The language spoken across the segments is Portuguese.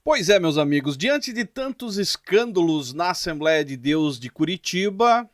Pois é, meus amigos, diante de tantos escândalos na Assembleia de Deus de Curitiba,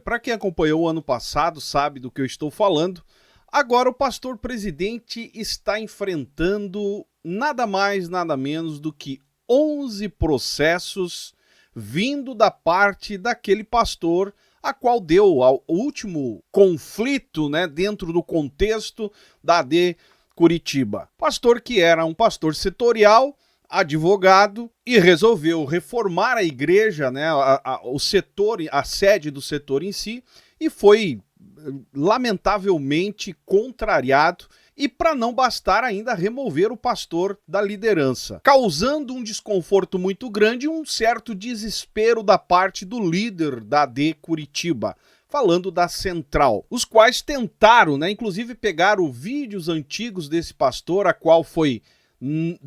para quem acompanhou o ano passado sabe do que eu estou falando, agora o pastor presidente está enfrentando nada mais, nada menos do que 11 processos vindo da parte daquele pastor a qual deu o último conflito, dentro do contexto da AD Curitiba. Pastor que era um pastor setorial, advogado, e resolveu reformar a igreja, o setor, a sede do setor em si, e foi lamentavelmente contrariado, e para não bastar ainda remover o pastor da liderança, causando um desconforto muito grande e um certo desespero da parte do líder da AD Curitiba, falando da central, os quais tentaram, inclusive pegaram vídeos antigos desse pastor, a qual foi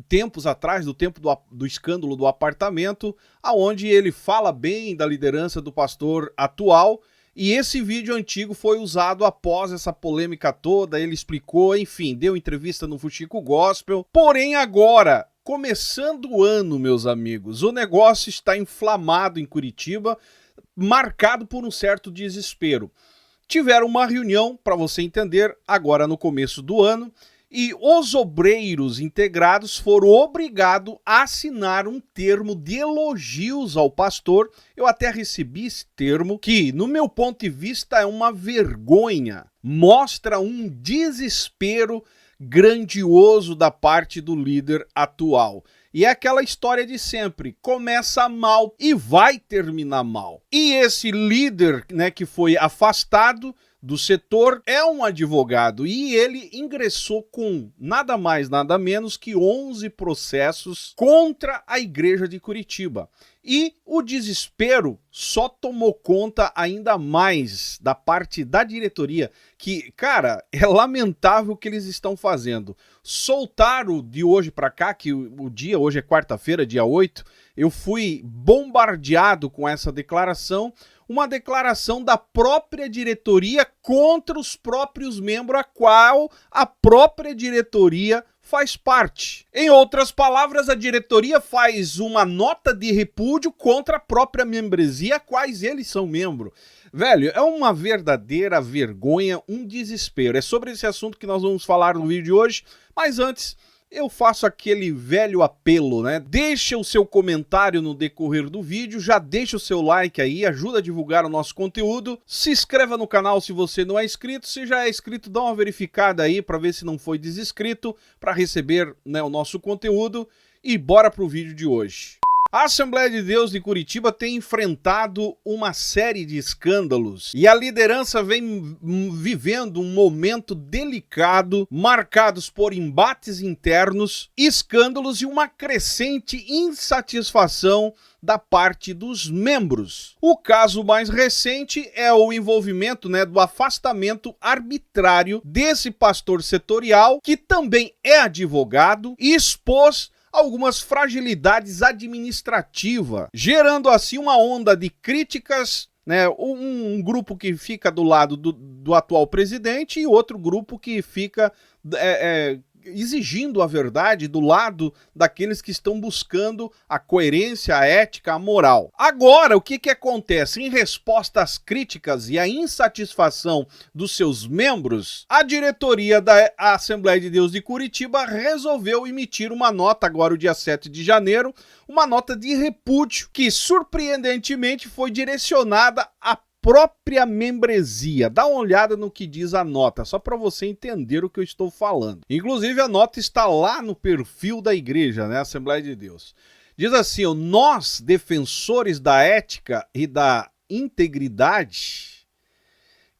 tempos atrás, do tempo do escândalo do apartamento, aonde ele fala bem da liderança do pastor atual, e esse vídeo antigo foi usado após essa polêmica toda. Ele explicou, enfim, deu entrevista no Fuxico Gospel. Porém agora, começando o ano, meus amigos, o negócio está inflamado em Curitiba, marcado por um certo desespero. Tiveram uma reunião, para você entender, agora no começo do ano, e os obreiros integrados foram obrigados a assinar um termo de elogios ao pastor. Eu até recebi esse termo, que no meu ponto de vista é uma vergonha. Mostra um desespero grandioso da parte do líder atual. E é aquela história de sempre, começa mal e vai terminar mal. E esse líder, que foi afastado do setor, é um advogado, e ele ingressou com nada mais, nada menos que 11 processos contra a igreja de Curitiba. E o desespero só tomou conta ainda mais da parte da diretoria, que, cara, é lamentável o que eles estão fazendo. Soltaram de hoje para cá, que o dia, hoje é quarta-feira, dia 8, eu fui bombardeado com essa declaração, uma declaração da própria diretoria contra os próprios membros, a qual a própria diretoria faz parte. Em outras palavras, a diretoria faz uma nota de repúdio contra a própria membresia, a quais eles são membros. Velho, é uma verdadeira vergonha, um desespero. É sobre esse assunto que nós vamos falar no vídeo de hoje, mas antes eu faço aquele velho apelo, Deixa o seu comentário no decorrer do vídeo, já deixa o seu like aí, ajuda a divulgar o nosso conteúdo. Se inscreva no canal se você não é inscrito, se já é inscrito, dá uma verificada aí para ver se não foi desinscrito, para receber o nosso conteúdo. E bora pro vídeo de hoje. A Assembleia de Deus de Curitiba tem enfrentado uma série de escândalos e a liderança vem vivendo um momento delicado, marcados por embates internos, escândalos e uma crescente insatisfação da parte dos membros. O caso mais recente é o envolvimento do afastamento arbitrário desse pastor setorial, que também é advogado, e expôs algumas fragilidades administrativas, gerando assim uma onda de críticas, um grupo que fica do lado do atual presidente e outro grupo que fica exigindo a verdade do lado daqueles que estão buscando a coerência, a ética, a moral. Agora, o que acontece? Em resposta às críticas e à insatisfação dos seus membros, a diretoria da Assembleia de Deus de Curitiba resolveu emitir uma nota, agora o dia 7 de janeiro, uma nota de repúdio que, surpreendentemente, foi direcionada à própria membresia. Dá uma olhada no que diz a nota, só para você entender o que eu estou falando. Inclusive, a nota está lá no perfil da igreja, Assembleia de Deus. Diz assim: nós, defensores da ética e da integridade,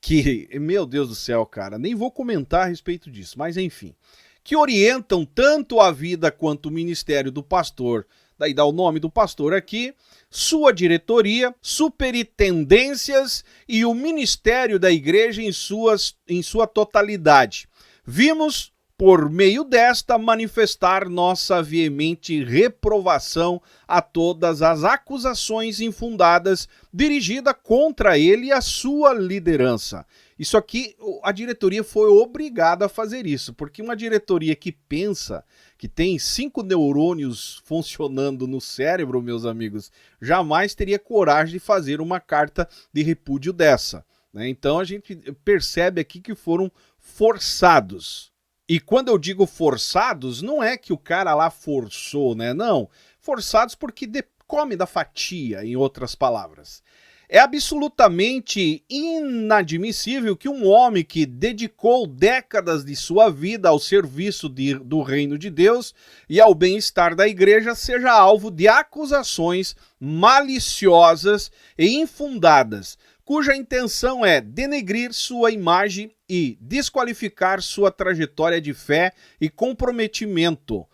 que, meu Deus do céu, cara, nem vou comentar a respeito disso, mas enfim, que orientam tanto a vida quanto o ministério do pastor, daí dá o nome do pastor aqui, sua diretoria, superintendências e o ministério da igreja em sua totalidade. Vimos, por meio desta, manifestar nossa veemente reprovação a todas as acusações infundadas dirigidas contra ele e a sua liderança. Isso aqui, a diretoria foi obrigada a fazer isso, porque uma diretoria que pensa que tem 5 neurônios funcionando no cérebro, meus amigos, jamais teria coragem de fazer uma carta de repúdio dessa, né? Então a gente percebe aqui que foram forçados. E quando eu digo forçados, não é que o cara lá forçou, né? Não, forçados porque come da fatia, em outras palavras. É absolutamente inadmissível que um homem que dedicou décadas de sua vida ao serviço do reino de Deus e ao bem-estar da igreja seja alvo de acusações maliciosas e infundadas, cuja intenção é denegrir sua imagem e desqualificar sua trajetória de fé e comprometimento.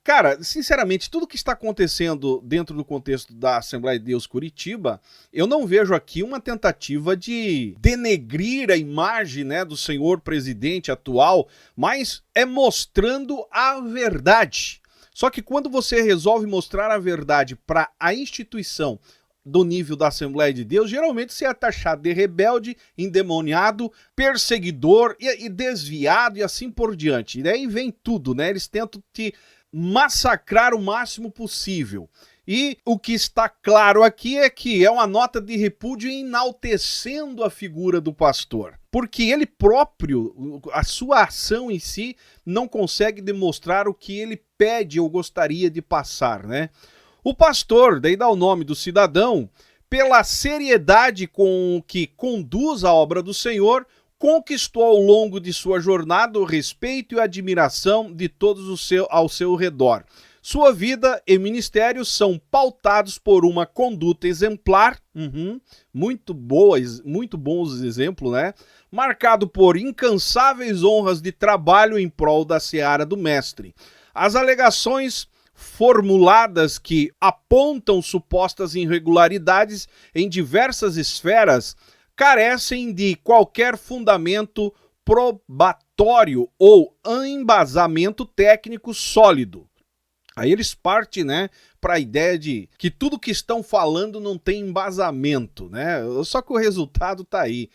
Cara, sinceramente, tudo que está acontecendo dentro do contexto da Assembleia de Deus Curitiba, eu não vejo aqui uma tentativa de denegrir a imagem, né, do senhor presidente atual, mas é mostrando a verdade. Só que quando você resolve mostrar a verdade para a instituição do nível da Assembleia de Deus, geralmente você é taxado de rebelde, endemoniado, perseguidor e desviado e assim por diante. E daí vem tudo, né? Eles tentam te massacrar o máximo possível. E o que está claro aqui é que é uma nota de repúdio enaltecendo a figura do pastor. Porque ele próprio, a sua ação em si, não consegue demonstrar o que ele pede ou gostaria de passar, né? O pastor, daí dá o nome do cidadão, pela seriedade com que conduz a obra do Senhor, conquistou ao longo de sua jornada o respeito e a admiração de todos ao seu redor. Sua vida e ministério são pautados por uma conduta exemplar, muito bons exemplos, né? Marcado por incansáveis honras de trabalho em prol da seara do mestre. As alegações formuladas que apontam supostas irregularidades em diversas esferas carecem de qualquer fundamento probatório ou embasamento técnico sólido. Aí eles partem, né, para a ideia de que tudo que estão falando não tem embasamento, né? Só que o resultado está aí.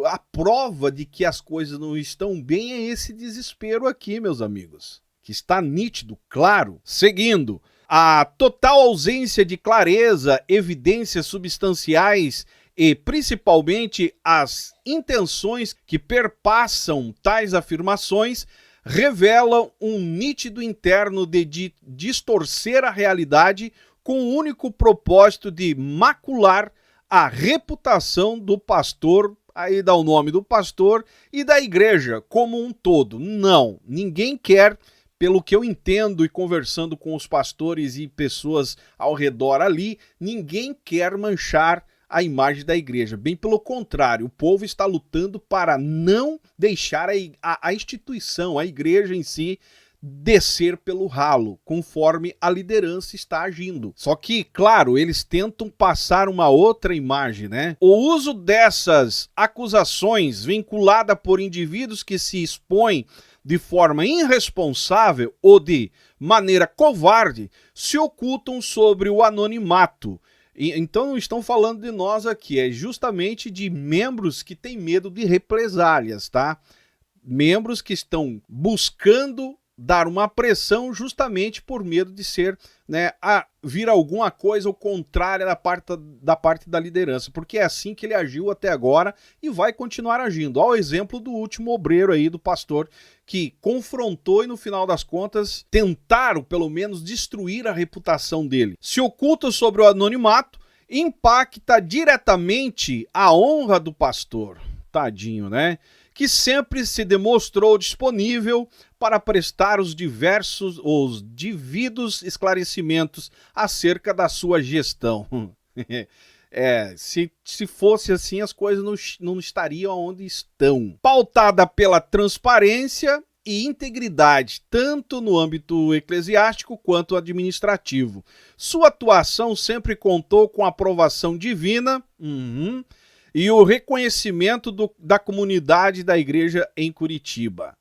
A prova de que as coisas não estão bem é esse desespero aqui, meus amigos, que está nítido, claro. Seguindo, a total ausência de clareza, evidências substanciais e principalmente as intenções que perpassam tais afirmações revelam um nítido interno de distorcer a realidade com o único propósito de macular a reputação do pastor, aí dá o nome do pastor, e da igreja como um todo. Não, ninguém quer, pelo que eu entendo e conversando com os pastores e pessoas ao redor ali, ninguém quer manchar a imagem da igreja. Bem pelo contrário, o povo está lutando para não deixar a instituição, a igreja em si, descer pelo ralo, conforme a liderança está agindo. Só que, claro, eles tentam passar uma outra imagem, né? O uso dessas acusações vinculada por indivíduos que se expõem de forma irresponsável ou de maneira covarde se ocultam sobre o anonimato. Então não estão falando de nós aqui, é justamente de membros que têm medo de represálias, tá? Membros que estão buscando dar uma pressão justamente por medo de ser, né, vir alguma coisa ao contrário da parte da liderança, porque é assim que ele agiu até agora e vai continuar agindo. Olha o exemplo do último obreiro aí, do pastor, que confrontou e no final das contas tentaram pelo menos destruir a reputação dele. Se oculta sobre o anonimato, impacta diretamente a honra do pastor. Tadinho, né? Que sempre se demonstrou disponível para prestar os devidos esclarecimentos acerca da sua gestão. Se fosse assim, as coisas não estariam onde estão. Pautada pela transparência e integridade, tanto no âmbito eclesiástico quanto administrativo. Sua atuação sempre contou com a aprovação divina, e o reconhecimento da comunidade da igreja em Curitiba.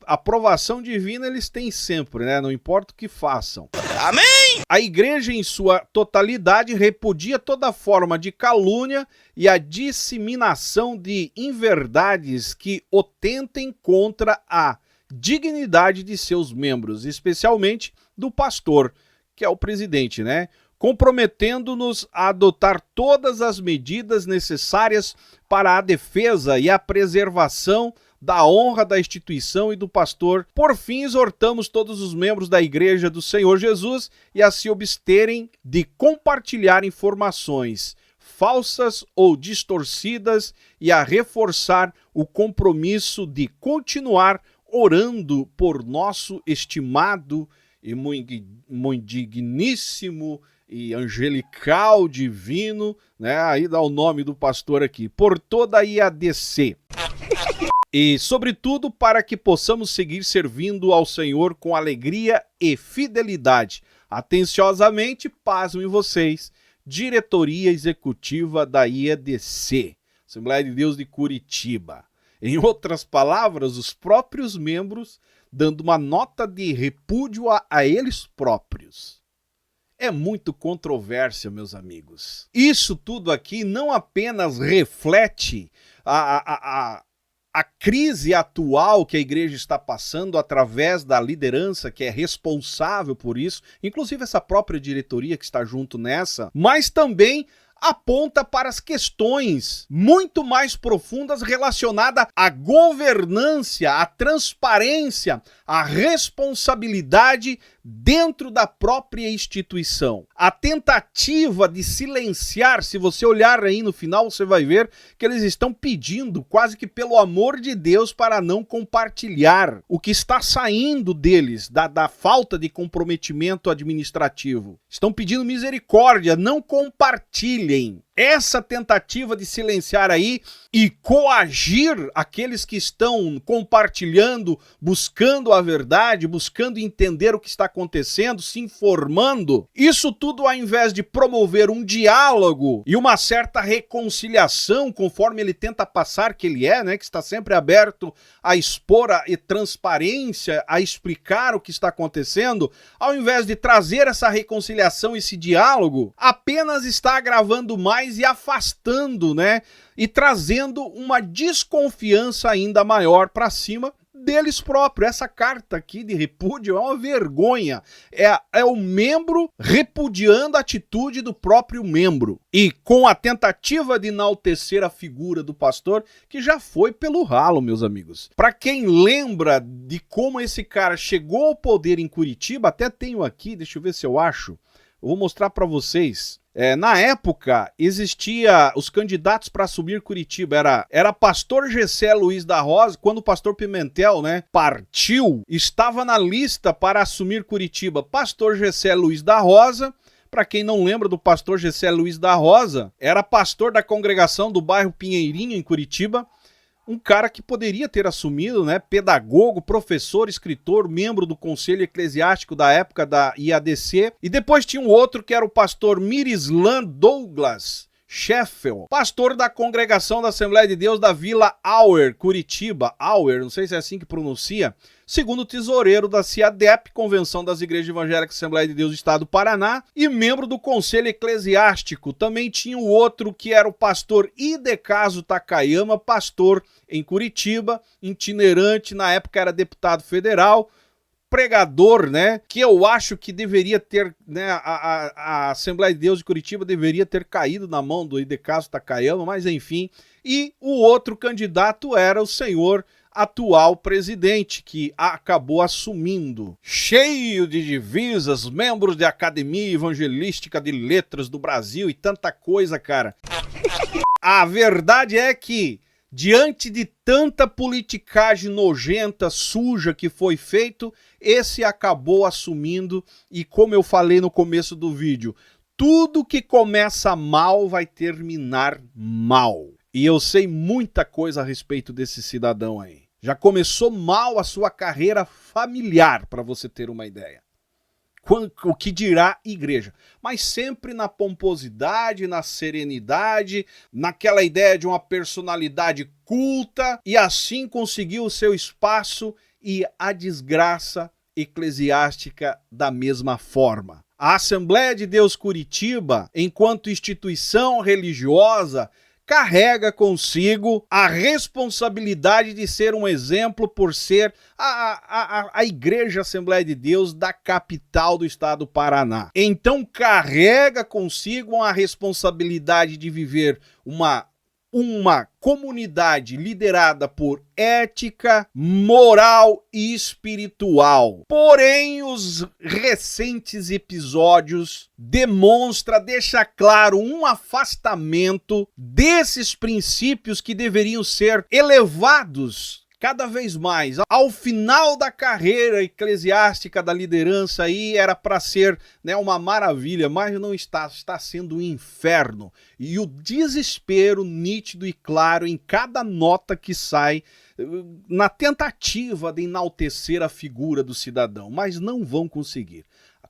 Aprovação divina eles têm sempre, né? Não importa o que façam. Amém! A igreja em sua totalidade repudia toda forma de calúnia e a disseminação de inverdades que o tentem contra a dignidade de seus membros, especialmente do pastor, que é o presidente, né? Comprometendo-nos a adotar todas as medidas necessárias para a defesa e a preservação da honra da instituição e do pastor. Por fim, exortamos todos os membros da Igreja do Senhor Jesus e a se absterem de compartilhar informações falsas ou distorcidas e a reforçar o compromisso de continuar orando por nosso estimado e muito digníssimo e angelical divino, né? Aí dá o nome do pastor aqui, por toda a IADC. E, sobretudo, para que possamos seguir servindo ao Senhor com alegria e fidelidade. Atenciosamente, pasmem vocês, diretoria executiva da IADC, Assembleia de Deus de Curitiba. Em outras palavras, os próprios membros dando uma nota de repúdio a eles próprios. É muito controvérsia, meus amigos. Isso tudo aqui não apenas reflete a crise atual que a igreja está passando através da liderança que é responsável por isso, inclusive essa própria diretoria que está junto nessa, mas também aponta para as questões muito mais profundas relacionadas à governança, à transparência, à responsabilidade dentro da própria instituição. A tentativa de silenciar, se você olhar aí no final, você vai ver que eles estão pedindo, quase que pelo amor de Deus, para não compartilhar o que está saindo deles, da falta de comprometimento administrativo. Estão pedindo misericórdia, não compartilhem. Essa tentativa de silenciar aí e coagir aqueles que estão compartilhando, buscando a verdade, buscando entender o que está acontecendo, se informando, isso tudo ao invés de promover um diálogo e uma certa reconciliação, conforme ele tenta passar que ele é, né, que está sempre aberto a expor a transparência, a explicar o que está acontecendo, ao invés de trazer essa reconciliação, esse diálogo, apenas está agravando mais e afastando, né? E trazendo uma desconfiança ainda maior para cima deles próprios. Essa carta aqui de repúdio é uma vergonha. É o membro repudiando a atitude do próprio membro. E com a tentativa de enaltecer a figura do pastor, que já foi pelo ralo, meus amigos. Para quem lembra de como esse cara chegou ao poder em Curitiba, até tenho aqui, deixa eu ver se eu acho. Eu vou mostrar para vocês. Na época, existia os candidatos para assumir Curitiba. Era pastor Gessé Luiz da Rosa, quando o pastor Pimentel, né, partiu, estava na lista para assumir Curitiba. Pastor Gessé Luiz da Rosa, para quem não lembra do pastor Gessé Luiz da Rosa, era pastor da congregação do bairro Pinheirinho, em Curitiba. Um cara que poderia ter assumido, né, pedagogo, professor, escritor, membro do conselho eclesiástico da época da IADC. E depois tinha um outro que era o pastor Mirislan Douglas Scheffel, pastor da congregação da Assembleia de Deus da Vila Auer, Curitiba. Auer, não sei se é assim que pronuncia. Segundo tesoureiro da CIADEP, Convenção das Igrejas Evangélicas Assembleia de Deus do Estado do Paraná, e membro do Conselho Eclesiástico. Também tinha o outro que era o pastor Idecaso Takayama, pastor em Curitiba, itinerante, na época era deputado federal, pregador, né, que eu acho que deveria ter, né, a Assembleia de Deus de Curitiba deveria ter caído na mão do Idecaso Takayama, mas enfim. E o outro candidato era o senhor atual presidente, que acabou assumindo. Cheio de divisas, membros da Academia Evangelística de Letras do Brasil e tanta coisa, cara. A verdade é que, diante de tanta politicagem nojenta, suja que foi feito, esse acabou assumindo e, como eu falei no começo do vídeo, tudo que começa mal vai terminar mal. E eu sei muita coisa a respeito desse cidadão aí. Já começou mal a sua carreira familiar, para você ter uma ideia. O que dirá igreja? Mas sempre na pomposidade, na serenidade, naquela ideia de uma personalidade culta, e assim conseguiu o seu espaço e a desgraça eclesiástica da mesma forma. A Assembleia de Deus Curitiba, enquanto instituição religiosa, carrega consigo a responsabilidade de ser um exemplo por ser a Igreja Assembleia de Deus da capital do estado do Paraná. Então carrega consigo a responsabilidade de viver uma comunidade liderada por ética, moral e espiritual. Porém, os recentes episódios deixa claro um afastamento desses princípios que deveriam ser elevados cada vez mais. Ao final da carreira eclesiástica da liderança aí era para ser, né, uma maravilha, mas não está sendo um inferno. E o desespero nítido e claro em cada nota que sai na tentativa de enaltecer a figura do cidadão, mas não vão conseguir.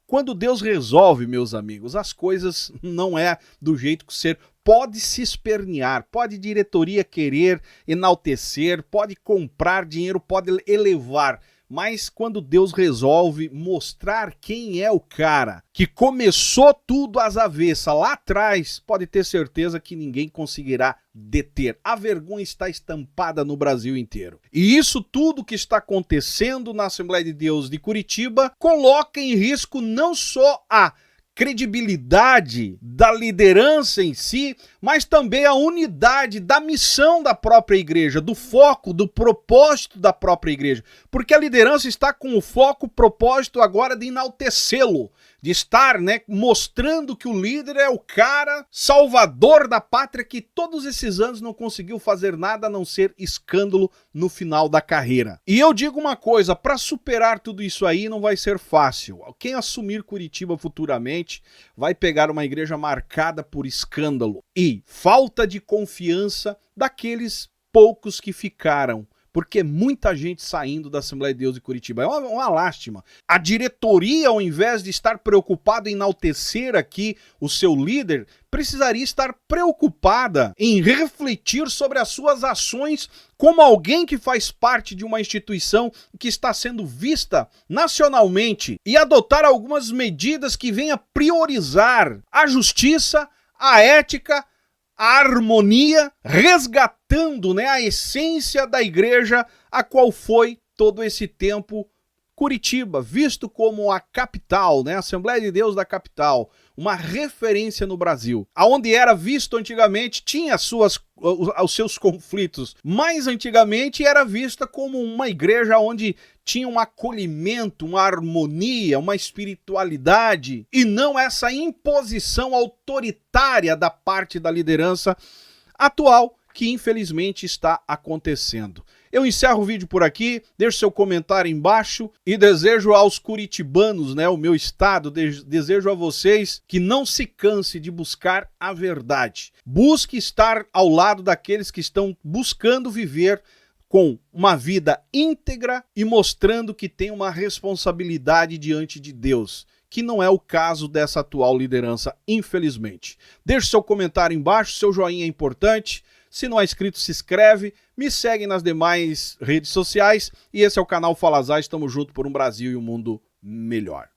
Quando Deus resolve, meus amigos, as coisas não é do jeito que ser. Pode se espernear, pode diretoria querer enaltecer, pode comprar dinheiro, pode elevar. Mas quando Deus resolve mostrar quem é o cara que começou tudo às avessas lá atrás, pode ter certeza que ninguém conseguirá deter. A vergonha está estampada no Brasil inteiro. E isso tudo que está acontecendo na Assembleia de Deus de Curitiba coloca em risco não só a credibilidade da liderança em si, mas também a unidade da missão da própria igreja, do foco, do propósito da própria igreja. Porque a liderança está com o foco, o propósito agora de enaltecê-lo, de estar, né, mostrando que o líder é o cara salvador da pátria que todos esses anos não conseguiu fazer nada a não ser escândalo no final da carreira. E eu digo uma coisa, para superar tudo isso aí não vai ser fácil. Quem assumir Curitiba futuramente vai pegar uma igreja marcada por escândalo e falta de confiança daqueles poucos que ficaram. Porque muita gente saindo da Assembleia de Deus de Curitiba. É uma lástima. A diretoria, ao invés de estar preocupada em enaltecer aqui o seu líder, precisaria estar preocupada em refletir sobre as suas ações como alguém que faz parte de uma instituição que está sendo vista nacionalmente e adotar algumas medidas que venham priorizar a justiça, a ética, a harmonia, resgatando, né, a essência da igreja a qual foi todo esse tempo Curitiba, visto como a capital, né, a Assembleia de Deus da capital, uma referência no Brasil. Aonde era visto antigamente, tinha os seus conflitos, mas antigamente era vista como uma igreja onde tinha um acolhimento, uma harmonia, uma espiritualidade, e não essa imposição autoritária da parte da liderança atual, que infelizmente está acontecendo. Eu encerro o vídeo por aqui, deixo seu comentário embaixo e desejo aos curitibanos, né, o meu estado, desejo a vocês que não se canse de buscar a verdade. Busque estar ao lado daqueles que estão buscando viver com uma vida íntegra e mostrando que tem uma responsabilidade diante de Deus, que não é o caso dessa atual liderança, infelizmente. Deixe seu comentário embaixo, seu joinha é importante. Se não é inscrito, se inscreve, me segue nas demais redes sociais e esse é o canal Falazar, estamos juntos por um Brasil e um mundo melhor.